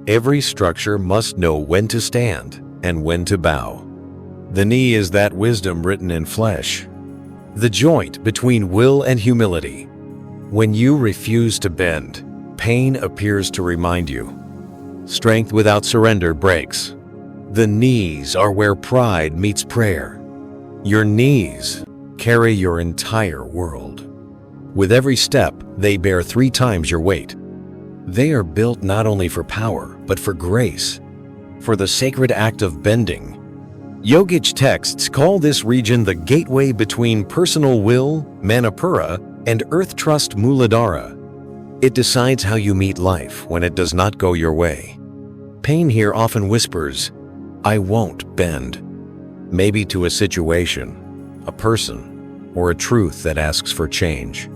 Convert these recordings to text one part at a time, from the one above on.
Every structure must know when to stand and when to bow. The knee is that wisdom written in flesh, the joint between will and humility. When you refuse to bend, pain appears to remind you. Strength without surrender breaks. The knees are where pride meets prayer. Your knees carry your entire world. With every step, they bear 3 times your weight. They are built not only for power, but for grace, for the sacred act of bending. Yogic texts call this region the gateway between personal will, Manipura, and earth trust, Muladhara. It decides how you meet life when it does not go your way. Pain here often whispers, "I won't bend," maybe to a situation, a person, or a truth that asks for change.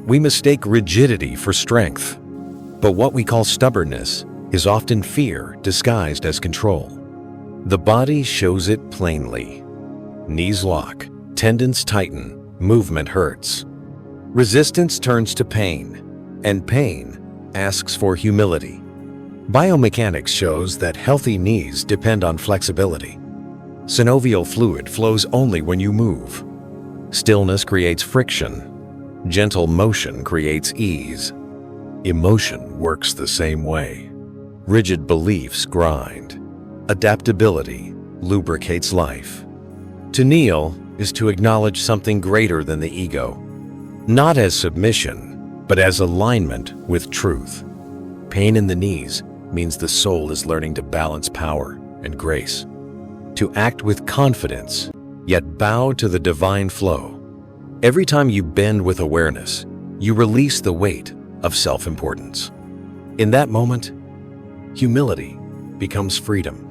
We mistake rigidity for strength, but what we call stubbornness is often fear disguised as control. The body shows it plainly. Knees lock, tendons tighten, movement hurts. Resistance turns to pain, and pain asks for humility. Biomechanics shows that healthy knees depend on flexibility. Synovial fluid flows only when you move. Stillness creates friction. Gentle motion creates ease. Emotion works the same way. Rigid beliefs grind. Adaptability lubricates life. To kneel is to acknowledge something greater than the ego, not as submission, but as alignment with truth. Pain in the knees means the soul is learning to balance power and grace, to act with confidence, yet bow to the divine flow. Every time you bend with awareness, you release the weight of self-importance. In that moment, humility becomes freedom.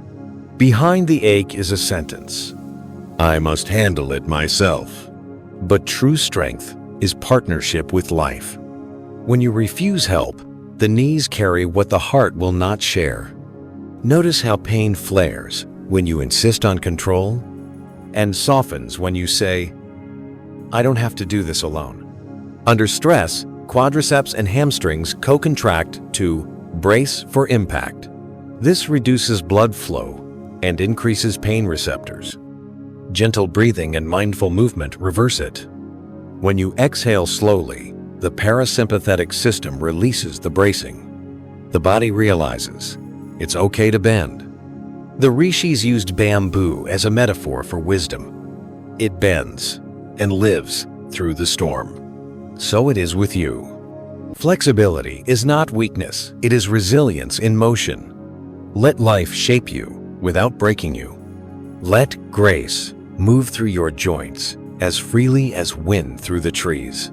Behind the ache is a sentence, "I must handle it myself." But true strength is partnership with life. When you refuse help, the knees carry what the heart will not share. Notice how pain flares when you insist on control and softens when you say, "I don't have to do this alone." Under stress, quadriceps and hamstrings co-contract to brace for impact. This reduces blood flow and increases pain receptors. Gentle breathing and mindful movement reverse it. When you exhale slowly, the parasympathetic system releases the bracing. The body realizes it's okay to bend. The rishis used bamboo as a metaphor for wisdom. It bends and lives through the storm. So it is with you. Flexibility is not weakness, it is resilience in motion. Let life shape you without breaking you. Let grace move through your joints as freely as wind through the trees.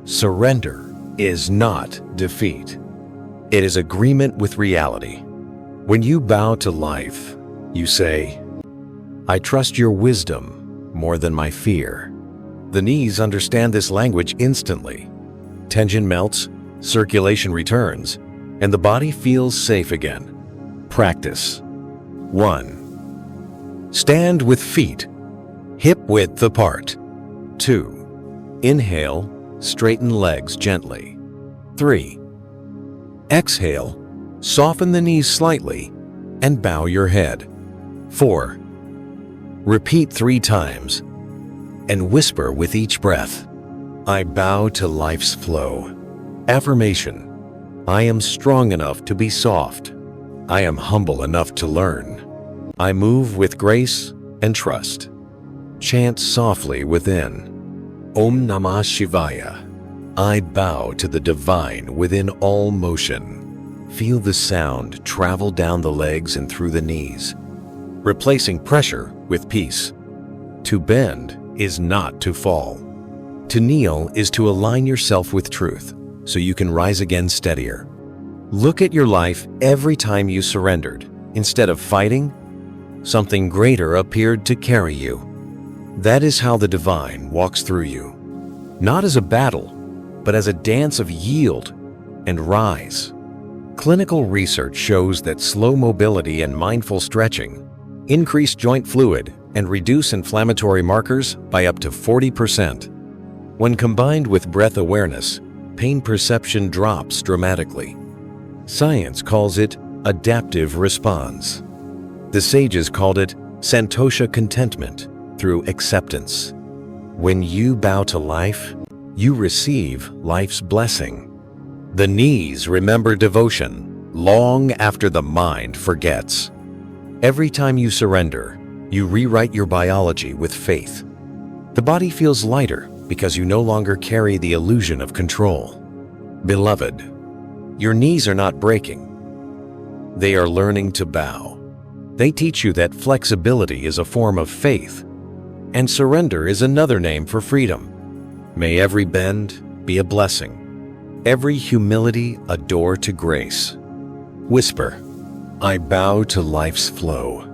Surrender is not defeat. It is agreement with reality. When you bow to life, you say, "I trust your wisdom more than my fear." The knees understand this language instantly. Tension melts, circulation returns, and the body feels safe again. Practice. 1. Stand with feet hip-width apart. 2. Inhale, straighten legs gently. 3. Exhale, soften the knees slightly and bow your head. 4. Repeat 3 times and whisper with each breath, "I bow to life's flow." Affirmation: I am strong enough to be soft. I am humble enough to learn. I move with grace and trust. Chant softly within, Om Namah Shivaya. I bow to the divine within all motion. Feel the sound travel down the legs and through the knees, replacing pressure with peace. To bend is not to fall. To kneel is to align yourself with truth so you can rise again steadier. Look at your life every time you surrendered. Instead of fighting, something greater appeared to carry you. That is how the divine walks through you. Not as a battle, but as a dance of yield and rise. Clinical research shows that slow mobility and mindful stretching increase joint fluid and reduce inflammatory markers by up to 40%. When combined with breath awareness, pain perception drops dramatically. Science calls it adaptive response. The sages called it santosha contentment through acceptance. When you bow to life, you receive life's blessing. The knees remember devotion long after the mind forgets. Every time you surrender, you rewrite your biology with faith. The body feels lighter because you no longer carry the illusion of control. Beloved, your knees are not breaking. They are learning to bow. They teach you that flexibility is a form of faith, and surrender is another name for freedom. May every bend be a blessing, every humility a door to grace. Whisper, I bow to life's flow.